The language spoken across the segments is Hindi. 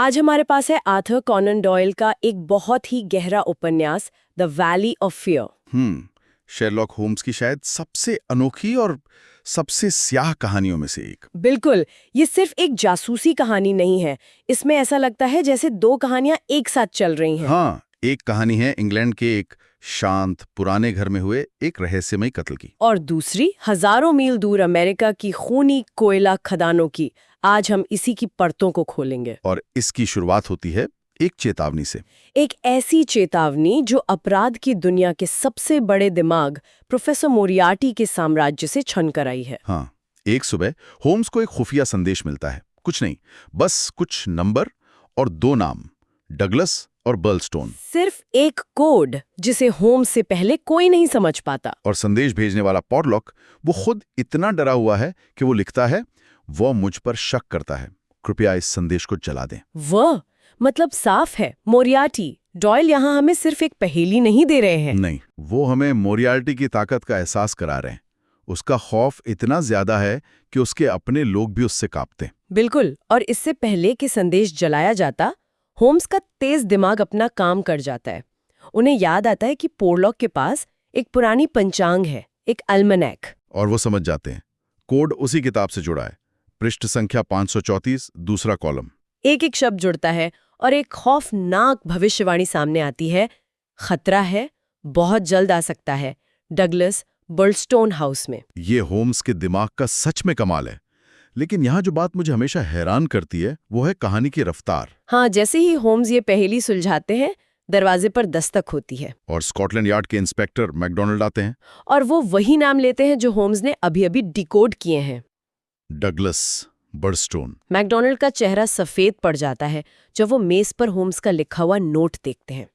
आज हमारे पास है आर्थर कॉनन डॉयल का एक बहुत ही गहरा उपन्यास the valley of fear. Sherlock Holmes की शायद सबसे अनोखी और सबसे स्याह कहानियों में से एक। बिल्कुल, ये सिर्फ एक जासूसी कहानी नहीं है। इसमें ऐसा लगता है जैसे दो कहानियां एक साथ चल रही हैं। हाँ, एक कहानी है इंग्लैंड के एक शांत पुराने घर में हुए एक रहस्यमयी कत्ल की, और दूसरी हजारों मील दूर अमेरिका की खूनी कोयला खदानों की। आज हम इसी की परतों को खोलेंगे। और इसकी शुरुआत होती है एक चेतावनी से। एक ऐसी चेतावनी जो अपराध की दुनिया के सबसे बड़े दिमाग प्रोफेसर मोरियार्टी के साम्राज्य से छन कर आई है। हाँ, एक सुबह होम्स को एक खुफिया संदेश मिलता है। कुछ नहीं, बस कुछ नंबर और दो नाम, डगलस और बर्लस्टोन। सिर्फ एक कोड जिसे होम्स से पहले कोई नहीं समझ पाता। और संदेश भेजने वाला पॉडलॉक वो खुद इतना डरा हुआ है कि वो लिखता है, वो मुझ पर शक करता है, कृपया इस संदेश को जला दें। वह मतलब साफ है, मोरियार्टी। डॉयल यहाँ हमें सिर्फ एक पहेली नहीं दे रहे हैं। नहीं, वो हमें मोरियार्टी की ताकत का एहसास करा रहे हैं। उसका खौफ इतना ज्यादा है कि उसके अपने लोग भी उससे कांपते हैं। बिल्कुल, और इससे पहले कि संदेश जलाया जाता, होम्स का तेज दिमाग अपना काम कर जाता है। उन्हें याद आता है कि पोरलॉक के पास एक पुरानी पंचांग है, एक अल्मनैक। और वो समझ जाते हैं, कोड उसी किताब से जुड़ा है। पृष्ठ संख्या 534, दूसरा कॉलम। एक एक शब्द जुड़ता है और एक खौफनाक भविष्यवाणी सामने आती है। खतरा है, बहुत जल्द आ सकता है, डगलस बर्लस्टोन हाउस में। ये होम्स के दिमाग का सच में कमाल है। लेकिन यहाँ जो बात मुझे हमेशा हैरान करती है वो है कहानी की रफ्तार। हाँ, जैसे ही होम्स ये पहेली सुलझाते हैं, दरवाजे पर दस्तक होती है और स्कॉटलैंड यार्ड के इंस्पेक्टर मैकडोनल्ड आते हैं। और वो वही नाम लेते हैं जो होम्स ने अभी अभी डिकोड किए हैं, डगलस बर्लस्टोन। मैकडोनल्ड का चेहरा सफेद पड़ जाता है जब वो मेज पर होम्स का लिखा हुआ नोट देखते हैं।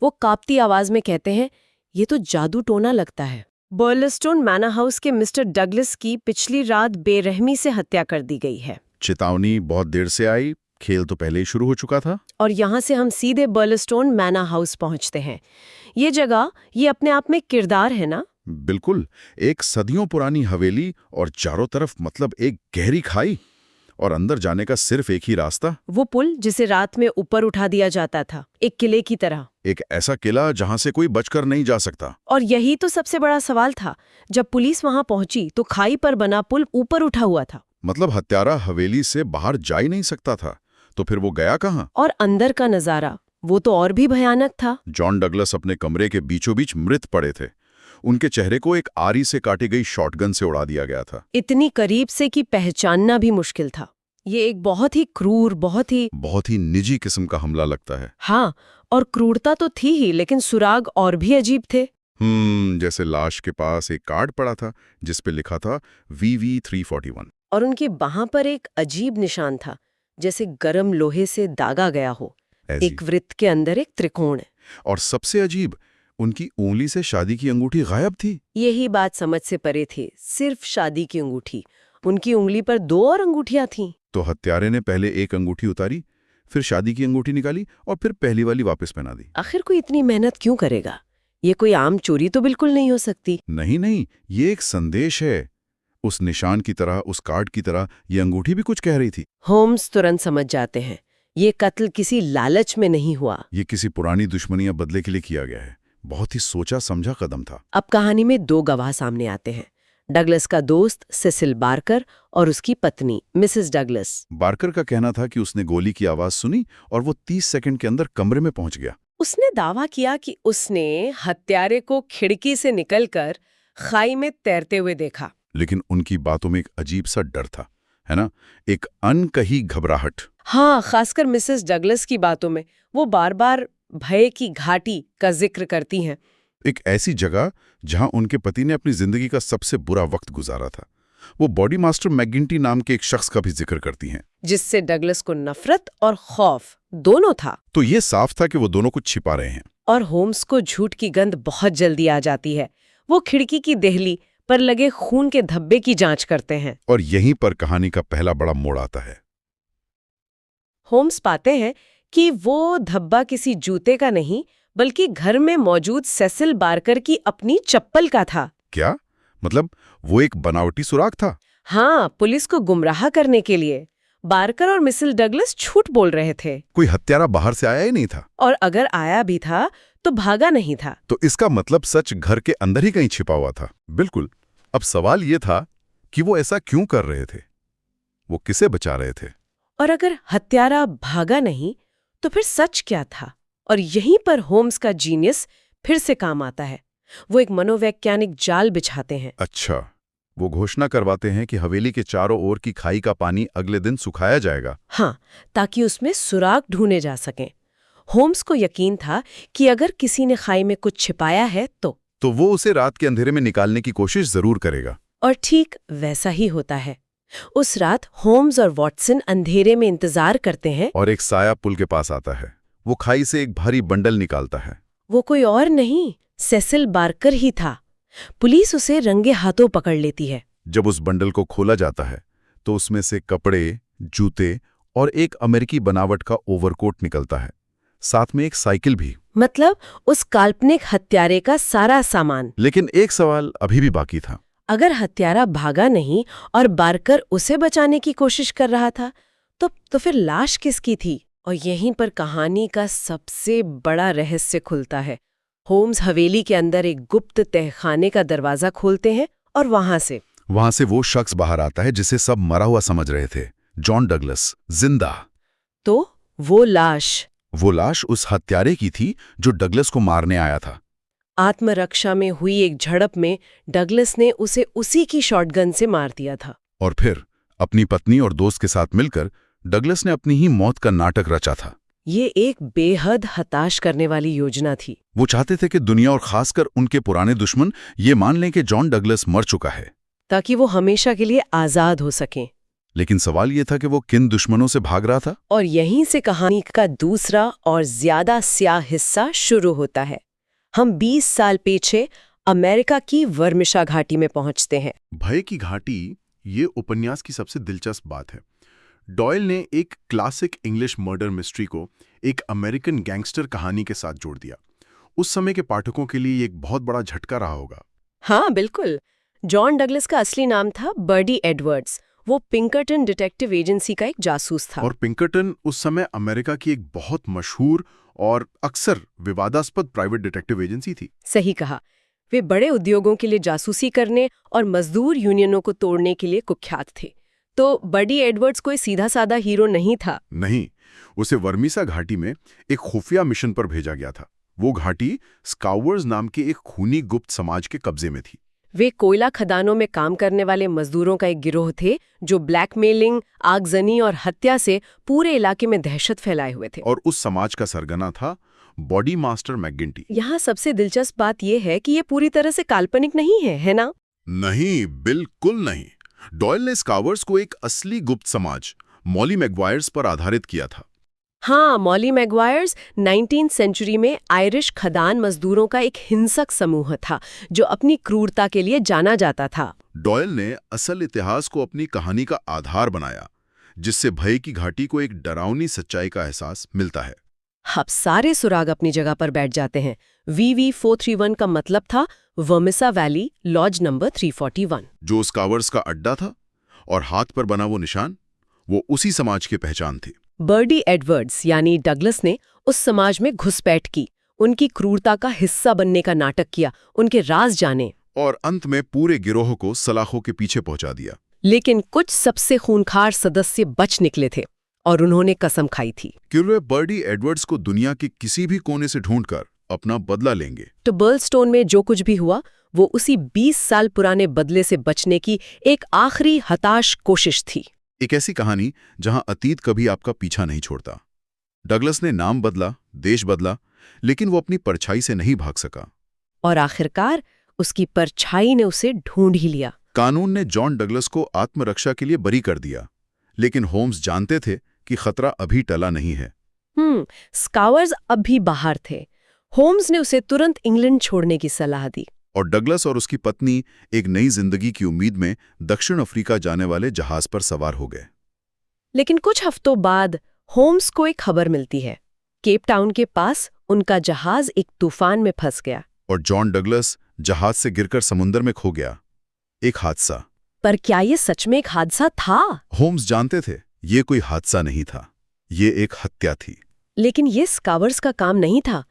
वो कांपती आवाज में कहते हैं, ये तो जादू टोना लगता है। बर्लस्टोन मैनर हाउस के मिस्टर डगलस की पिछली रात बेरहमी से हत्या कर दी गई है। चेतावनी बहुत देर से आई, खेल तो पहले ही शुरू हो चुका था। और यहाँ से हम सीधे बर्लस्टोन मैनर हाउस पहुंचते हैं। ये जगह, ये अपने आप में किरदार है ना? बिल्कुल, एक सदियों पुरानी हवेली और चारों तरफ मतलब एक गहरी खाई, और अंदर जाने का सिर्फ एक ही रास्ता। वो पुल जिसे रात में ऊपर उठा दिया जाता था, एक किले की तरह। एक ऐसा किला जहां से कोई बचकर नहीं जा सकता। और यही तो सबसे बड़ा सवाल था। जब पुलिस वहां पहुंची तो खाई पर बना पुल ऊपर उठा हुआ था। मतलब हत्यारा हवेली से बाहर जा ही नहीं सकता था, तो फिर वो गया कहाँ? और अंदर का नजारा, वो तो और भी भयानक था। जॉन डगलस अपने कमरे के बीचों बीच मृत पड़े थे। उनके चेहरे को एक आरी से काटी गई शॉटगन से उड़ा दिया गया था। इतनी करीब से कि पहचानना भी मुश्किल था। ये एक बहुत ही क्रूर, बहुत ही निजी किस्म का हमला लगता है। हाँ, और क्रूरता तो थी ही, लेकिन सुराग और भी अजीब थे। जैसे लाश के पास एक कार्ड पड़ा था जिस पे लिखा था VV 341। और उनकी बाह पर एक अजीब निशान था, जैसे गरम लोहे से दागा गया हो। एक वृत्त के अंदर एक त्रिकोण। और सबसे अजीब, उनकी उंगली से शादी की अंगूठी गायब थी। यही बात समझ से परे थी। सिर्फ शादी की अंगूठी। उनकी उंगली पर दो और अंगूठियां थीं। तो हत्यारे ने पहले एक अंगूठी उतारी, फिर शादी की अंगूठी निकाली और फिर पहली वाली वापस पहना दी। आखिर कोई इतनी मेहनत क्यों करेगा? ये कोई आम चोरी तो बिल्कुल नहीं हो सकती। नहीं, ये एक संदेश है। उस निशान की तरह, उस कार्ड की तरह ये अंगूठी भी कुछ कह रही थी। होम्स तुरंत समझ जाते हैं, ये कत्ल किसी लालच में नहीं हुआ। ये किसी पुरानी दुश्मनियां बदले के लिए किया गया है। बहुत ही सोचा समझा कदम था। अब कहानी में दो गवाह सामने आते हैं, डगलस का दोस्त सेसिल बार्कर और उसकी पत्नी मिसेस डगलस। बार्कर का कहना था कि उसने गोली की आवाज सुनी और वो 30 सेकंड के अंदर कमरे में पहुंच गया। उसने दावा किया कि उसने हत्यारे को खिड़की से निकलकर खाई में तैरते हुए देखा। लेकिन उनकी बातों में एक अजीब सा डर था, है ना? एक अनकही घबराहट। हाँ, खासकर मिसेस डगलस की बातों में वो बार बार भय की घाटी का जिक्र करती हैं। एक ऐसी जगह जहां उनके पति ने अपनी जिंदगी का सबसे बुरा वक्त गुजारा था। वो बॉडी मास्टर मैकगिंटी नाम के एक शख्स का भी जिक्र करती हैं, जिससे डगलस को नफरत और खौफ दोनों था। तो ये साफ था कि वो दोनों कुछ छिपा रहे हैं। और होम्स को झूठ की गंध बहुत जल्दी आ जाती है। वो खिड़की की देहली पर लगे खून के धब्बे की जांच करते हैं। और यहीं पर कहानी का पहला बड़ा मोड़ आता है। होम्स पाते हैं कि वो धब्बा किसी जूते का नहीं, बल्कि घर में मौजूद सेसिल बार्कर की अपनी चप्पल का था। क्या मतलब वो एक बनावटी सुराग था? हाँ, पुलिस को गुमराह करने के लिए। बार्कर और मिसेस डगलस झूठ बोल रहे थे कोई हत्यारा बाहर से आया ही नहीं था। और अगर आया भी था तो भागा नहीं था। तो इसका मतलब सच घर के अंदर ही कहीं छिपा हुआ था। बिल्कुल। अब सवाल ये था कि वो ऐसा क्यों कर रहे थे, वो किसे बचा रहे थे। और अगर हत्यारा भागा नहीं तो फिर सच क्या था। और यहीं पर होम्स का जीनियस फिर से काम आता है। वो एक मनोवैज्ञानिक जाल बिछाते हैं। अच्छा, वो घोषणा करवाते हैं कि हवेली के चारों ओर की खाई का पानी अगले दिन सुखाया जाएगा। हाँ, ताकि उसमें सुराग ढूंढे जा सकें। होम्स को यकीन था कि अगर किसी ने खाई में कुछ छिपाया है तो वो उसे रात के अंधेरे में निकालने की कोशिश जरूर करेगा। और ठीक वैसा ही होता है। उस रात होम्स और वॉटसन अंधेरे में इंतजार करते हैं और एक साया पुल के पास आता है। वो खाई से एक भारी बंडल निकालता है। वो कोई और नहीं, सेसिल बार्कर ही था। पुलिस उसे रंगे हाथों पकड़ लेती है। जब उस बंडल को खोला जाता है तो उसमें से कपड़े, जूते और एक अमेरिकी बनावट का ओवरकोट निकलता है, साथ में एक साइकिल भी। मतलब उस काल्पनिक हत्यारे का सारा सामान। लेकिन एक सवाल अभी भी बाकी था। अगर हत्यारा भागा नहीं और बार्कर उसे बचाने की कोशिश कर रहा था तो फिर लाश किसकी थी। और यहीं पर कहानी का सबसे बड़ा रहस्य खुलता है। होम्स हवेली के अंदर एक गुप्त तहखाने का दरवाजा खोलते हैं और वहां से वो शख्स बाहर आता है जिसे सब मरा हुआ समझ रहे थे, जॉन डगलस, जिंदा। तो वो लाश उस हत्यारे की थी जो डगलस को मारने आया था। आत्मरक्षा में हुई एक झड़प में डगलस ने उसे उसी की शॉटगन से मार दिया था। और फिर अपनी पत्नी और दोस्त के साथ मिलकर डगलस ने अपनी ही मौत का नाटक रचा था। ये एक बेहद हताश करने वाली योजना थी। वो चाहते थे कि दुनिया और खासकर उनके पुराने दुश्मन ये मान लें कि जॉन डगलस मर चुका है, ताकि वो हमेशा के लिए आजाद हो सकें। लेकिन सवाल ये था कि वो किन दुश्मनों से भाग रहा था। और यहीं से कहानी का दूसरा और ज्यादा स्याह हिस्सा शुरू होता है। हम 20 साल पीछे अमेरिका की वर्मिशा घाटी में पहुंचते हैं। भय की घाटी, ये उपन्यास की सबसे दिलचस्प बात है। डॉयल ने एक क्लासिक इंग्लिश मर्डर मिस्ट्री को एक अमेरिकन गैंगस्टर कहानी के साथ जोड़ दिया। उस समय के पाठकों के लिए एक बहुत बड़ा झटका रहा होगा। हाँ बिल्कुल। जॉन डगलस का असली नाम था बर्डी एडवर्ड्स। वो पिंकरटन डिटेक्टिव एजेंसी का एक जासूस था। और पिंकरटन उस समय अमेरिका की एक बहुत मशहूर और अक्सर विवादास्पद प्राइवेट डिटेक्टिव एजेंसी थी। सही कहा। वे बड़े उद्योगों के लिए जासूसी करने और मजदूर यूनियनों को तोड़ने के लिए कुख्यात थे। तो बर्डी एडवर्ड्स कोई सीधा साधा हीरो नहीं था। नहीं, उसे वर्मिसा घाटी में एक खुफिया मिशन पर भेजा गया था। वो घाटी स्काउवर्स नाम के एक खूनी गुप्त समाज के कब्जे में थी। वे कोयला खदानों में काम करने वाले मजदूरों का एक गिरोह थे जो ब्लैकमेलिंग, आगजनी और हत्या से पूरे इलाके में दहशत फैलाए हुए थे। और उस समाज का सरगना था बॉडी मास्टर मैकगिंटी। यहाँ सबसे दिलचस्प बात यह है कि ये पूरी तरह से काल्पनिक नहीं है ना? नहीं, बिल्कुल नहीं। डॉयल ने स्कावर्स को एक असली गुप्त समाज मॉली मैगवायर्स पर आधारित किया था। हाँ, मॉली मैगवायर्स 19वीं सेंचुरी में आयरिश खदान मजदूरों का एक हिंसक समूह था जो अपनी क्रूरता के लिए जाना जाता था। डॉयल ने असल इतिहास को अपनी कहानी का आधार बनाया, जिससे भय की घाटी को एक डरावनी सच्चाई का एहसास मिलता है। अब सारे सुराग अपनी जगह पर बैठ जाते हैं। VV431 का मतलब था वर्मिसा वैली लॉज नंबर 341, जो स्कावर्स का अड्डा था, और हाथ पर बना वो निशान, वो उसी समाज की पहचान थी। बर्डी एडवर्ड्स यानी डगलस ने उस समाज में घुसपैठ की, उनकी क्रूरता का हिस्सा बनने का नाटक किया, उनके राज जाने, और अंत में पूरे गिरोह को सलाखों के पीछे पहुंचा दिया। लेकिन कुछ सबसे खूंखार सदस्य बच निकले थे और उन्होंने कसम खाई थी कि वे बर्डी एडवर्ड्स को दुनिया के किसी भी कोने से ढूंढकर अपना बदला लेंगे। तो बर्लस्टोन में जो कुछ भी हुआ वो उसी 20 साल पुराने बदले से बचने की एक आखिरी हताश कोशिश थी। एक ऐसी कहानी जहां अतीत कभी आपका पीछा नहीं छोड़ता। डगलस ने नाम बदला, देश बदला, लेकिन वो अपनी परछाई से नहीं भाग सका। और आखिरकार उसकी परछाई ने उसे ढूंढ ही लिया। कानून ने जॉन डगलस को आत्मरक्षा के लिए बरी कर दिया, लेकिन होम्स जानते थे कि खतरा अभी टला नहीं है। स्कावर्स अब भी बाहर थे। होम्स ने उसे तुरंत इंग्लैंड छोड़ने की सलाह दी। और डगलस और उसकी पत्नी एक नई जिंदगी की उम्मीद में दक्षिण अफ्रीका जाने वाले जहाज पर सवार हो गए। लेकिन कुछ हफ्तों बाद होम्स को एक खबर मिलती है। केप टाउन के पास उनका जहाज एक तूफान में फंस गया और जॉन डगलस जहाज से गिरकर समुद्र में खो गया। एक हादसा। पर क्या ये सच में एक हादसा था? होम्स जानते थे ये कोई हादसा नहीं था, ये एक हत्या थी। लेकिन ये स्कावर्स का काम नहीं था।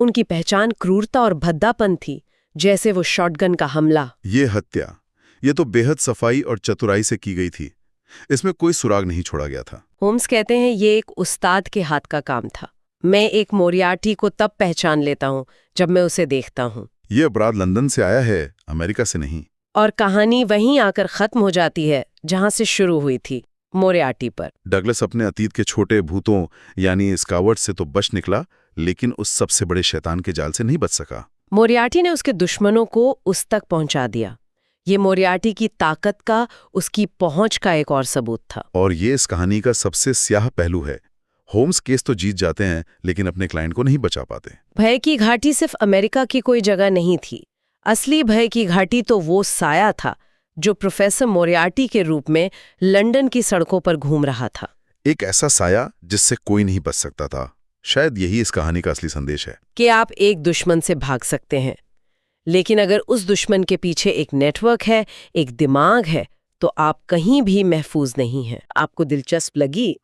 उनकी पहचान क्रूरता और भद्दापन थी, जैसे वो शॉटगन का हमला। ये हत्या, ये तो बेहद सफाई और चतुराई से की गई थी। इसमें कोई सुराग नहीं छोड़ा गया था। होम्स कहते हैं ये एक उस्ताद के हाथ का काम था। मैं एक मोरियार्टी को तब पहचान लेता हूँ जब मैं उसे देखता हूँ। ये अपराध लंदन से आया है, अमेरिका से नहीं। और कहानी वहीं आकर खत्म हो जाती है जहां से शुरू हुई थी, मोरियार्टी पर। डगलस अपने अतीत के छोटे भूतों यानी स्कावर्ड से तो बच निकला, लेकिन उस सबसे बड़े शैतान के जाल से नहीं बच सका। मोरियार्टी ने उसके दुश्मनों को उस तक पहुंचा दिया। ये मोरियार्टी की ताकत का, उसकी पहुंच का एक और सबूत था। और ये इस कहानी का सबसे स्याह पहलू है। होम्स केस तो जीत जाते हैं, लेकिन अपने क्लाइंट को नहीं बचा पाते। भय की घाटी सिर्फ अमेरिका की कोई जगह नहीं थी। असली भय की घाटी तो वो साया था जो प्रोफेसर मोरियार्टी के रूप में लंदन की सड़कों पर घूम रहा था। एक ऐसा साया जिससे कोई नहीं बच सकता था। शायद यही इस कहानी का असली संदेश है कि आप एक दुश्मन से भाग सकते हैं, लेकिन अगर उस दुश्मन के पीछे एक नेटवर्क है, एक दिमाग है, तो आप कहीं भी महफूज नहीं हैं। आपको दिलचस्प लगी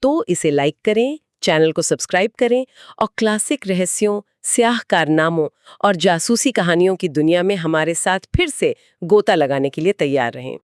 तो इसे लाइक करें, चैनल को सब्सक्राइब करें और क्लासिक रहस्यों, स्याह कारनामों और जासूसी कहानियों की दुनिया में हमारे साथ फिर से गोता लगाने के लिए तैयार रहें।